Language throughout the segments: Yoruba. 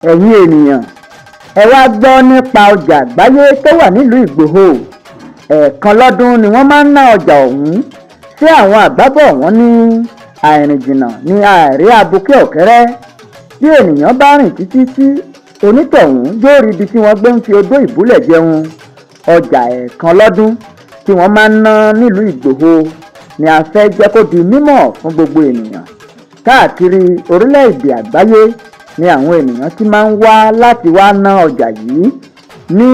ẹ̀yin ènìyàn, ẹ wá gbọ́ nípa ọjà àgbáyé tó wà nílùú Ìgbòho. ẹ̀ẹ̀kan lọ́dún ni wọ́n máa ń ná ọjà ọ̀hún. Ṣé àwọn àgbà bọ̀ wọ́n ní àìrìnjìnnà ní àìrí abuké ọ̀kẹ́rẹ́? Bí ènìyàn bá rìn títí tí onítọ̀hún yóò rí ibi tí wọ́n gbé ń fi odó ìbúlẹ̀ jẹun. Ọjà ẹ̀ẹ̀kan lọ́dún tí wọ́n máa ń ná nílùú Ìgbòho ni a fẹ́ jẹ́ kó di mímọ̀ fún gbogbo ènìyàn. Káàkiri orílẹ̀-èdè àgbáyé ni àwọn ènìyàn ti máa ń wá láti wá ná ọjà yìí. Ní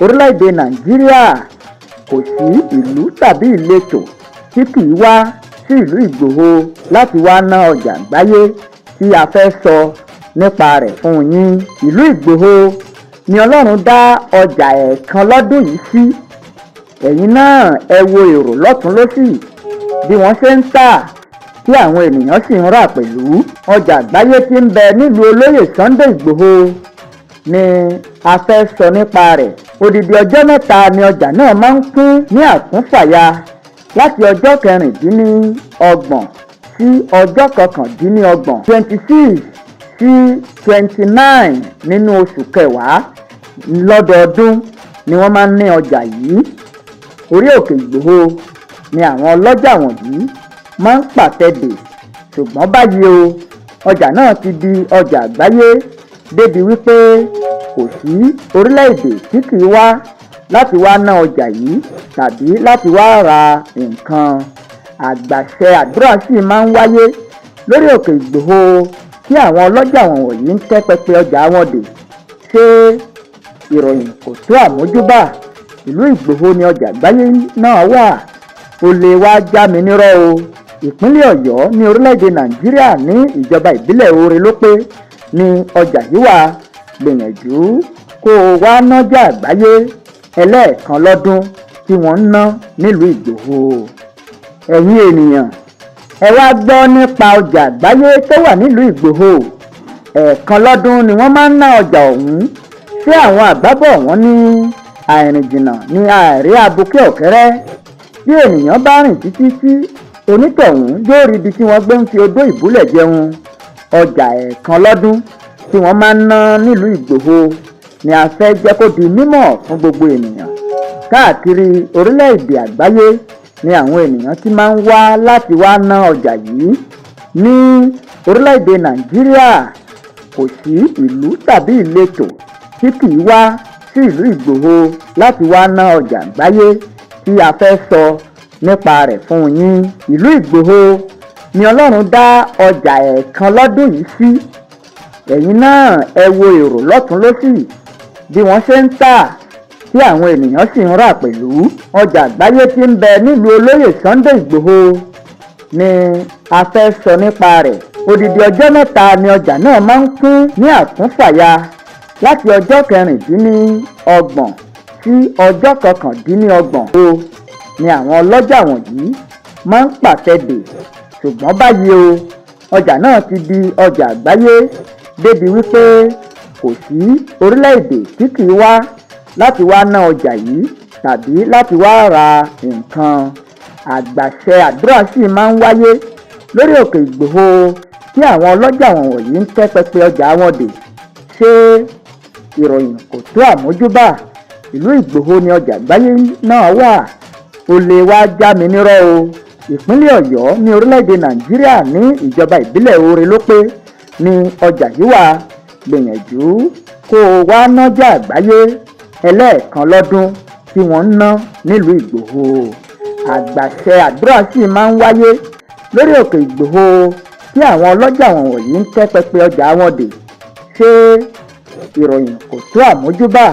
orílẹ̀-èdè Nàìjíríà, kò sí ìlú tàbí ìletò tí kì í wá sí ìlú Ìgbòho láti wá ná ọjà àgbáyé tí a fẹ́ sọ nípa rẹ̀ fún yín. Ìlú Ìgbòho ni Ọlọ́run dá ọjà ẹ̀ẹ̀kan lọ́dún yìí sí. Ẹ̀yin náà ẹ wo èrò lọ́tún lósì bí wọ́n ṣe ń tà tí àwọn ènìyàn sì ń rà pẹ̀lú. Ọjà àgbáyé tí ń bẹ nílùú Oloye Ìgbòho ni a fẹ́ sọ nípa rẹ̀. Odidi ọjọ́ mẹ́ta ni ọjà náà máa ń kún ní àkúnfàyà, láti ọjọ́ 26 sí ọjọ́ 29, 26 sí 29 nínú oṣù kẹwàá lọ́dọọdún ni wọ́n máa ń ní ọjà yìí. Orí òkè Ìgbòho ni àwọn ọlọ́jà wọ̀nyí máa ń pàtẹ́dè. Ṣùgbọ́n báyìí o, ọjà náà ti di ọjà àgbáyé débi wípé kò sí orílẹ̀-èdè tí kì í wá láti wá ná ọjà yìí tàbí láti wá ra nǹkan. Àgbàṣe àdúrà sì máa ń wáyé lórí òkè Ìgbòho tí àwọn ọlọ́jà wọ̀nyí ń tẹ́ pẹpẹ ọjà wọn dè. Ṣé ìròyìn kò tó àmójúbà? Ìlú Ìgbòho ni ọjà àgbáyé náà wà. Ó lè wá já mi nírọ́ o. Ìpínlẹ̀ Ọ̀yọ́ ní orílẹ̀-èdè Nàìjíríà ní ìjọba ìbílẹ̀ Oore-lópé ni ọjà yìí wà. Gbìyànjú kó o wá nájà àgbáyé ẹlẹ́ẹ̀kan lọ́dún tí wọ́n ń ná nílùú Ìgbòho. Ẹ̀yin ènìyàn, ẹ wá gbọ́ nípa ọjà àgbáyé tó wà nílùú Ìgbòho. ẹ̀ẹ̀kan lọ́dún ni wọ́n máa ń ná ọjà ọ̀hún. Ṣé àwọn àgbà bọ̀ wọ́n ní àìrìnjìnnà ní àìrí abuké ọ̀kẹ́rẹ́? Bí ènìyàn bá rìn títí tí onítọ̀hún yóò rí ibi tí wọ́n gbé ń fi odó ìbúlẹ̀ jẹun. Ọjà ẹ̀ẹ̀kan lọ́dún tí wọ́n máa ń ná nílùú Ìgbòho ni a fẹ́ jẹ́ kó di mímọ̀ fún gbogbo ènìyàn. Káàkiri orílẹ̀-èdè àgbáyé ni àwọn ènìyàn ti máa ń wá láti wá ná ọjà yìí. Ní orílẹ̀-èdè Nàìjíríà, kò sí ìlú tàbí ìletò tí kì í wá sí ìlú Ìgbòho láti wá ná ọjà àgbáyé tí a fẹ́ sọ nípa rẹ̀ fún yín. Ìlú Ìgbòho ni Ọlọ́run dá ọjà ẹ̀ẹ̀kan lọ́dún yìí sí. Ẹ̀yin náà ẹ wo èrò lọ́tún lósì bí wọ́n ṣe ń tà tí àwọn ènìyàn sì ń rà pẹ̀lú. Ọjà àgbáyé tí ń bẹ nílùú Oloye Ìgbòho ni a fẹ́ sọ nípa rẹ̀. Odidi ọjọ́ mẹ́ta ni ọjà náà máa ń kún ní àkúnfàyà, láti ọjọ́ 26 sí ọjọ́ 29 ni àwọn ọlọ́jà wọ̀nyí máa ń pàtẹ́dè. Ṣùgbọ́n báyìí o, ọjà náà ti di ọjà àgbáyé débi wípé kò sí orílẹ̀-èdè tí kì í wá láti wá ná ọjà yìí tàbí láti wá ra nǹkan. Àgbàṣe àdúrà sì máa ń wáyé lórí òkè Ìgbòho tí àwọn ọlọ́jà wọ̀nyí ń tẹ́ pẹpẹ ọjà wọn dè. Ṣé ìròyìn kò tó àmójúbà? Ìlú Ìgbòho ni ọjà àgbáyé náà wà. Ó lè wá já mi nírọ́ o. Ìpínlẹ̀ Ọ̀yọ́ ní orílẹ̀-èdè Nàìjíríà ní ìjọba ìbílẹ̀ Oore-lópé ni ọjà yìí wà. Gbìyànjú kó o wá nájà àgbáyé ẹlẹ́ẹ̀kan lọ́dún tí wọ́n ń ná nílùú Ìgbòho. Àgbàṣe àdúrà sì máa ń wáyé lórí òkè Ìgbòho tí àwọn ọlọ́jà wọ̀nyí ń tẹ́ pẹpẹ ọjà wọn dè. Ṣé ìròyìn kò tó àmójúbà?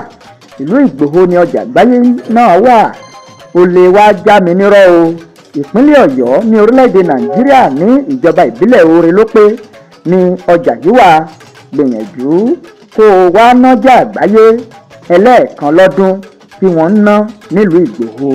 Ìlú Ìgbòho ni ọjà àgbáyé náà wà. Ó lè wá já mi nírọ́ o. Ìpínlẹ̀ Ọ̀yọ́ ní orílẹ̀-èdè Nàìjíríà ní ìjọba ìbílẹ̀ Oore-lópé ni ọjà yìí wà. Gbìyànjú kó o wá nájà àgbáyé ẹlẹ́ẹ̀kan lọ́dún tí wọ́n ń ná nílùú Ìgbòho.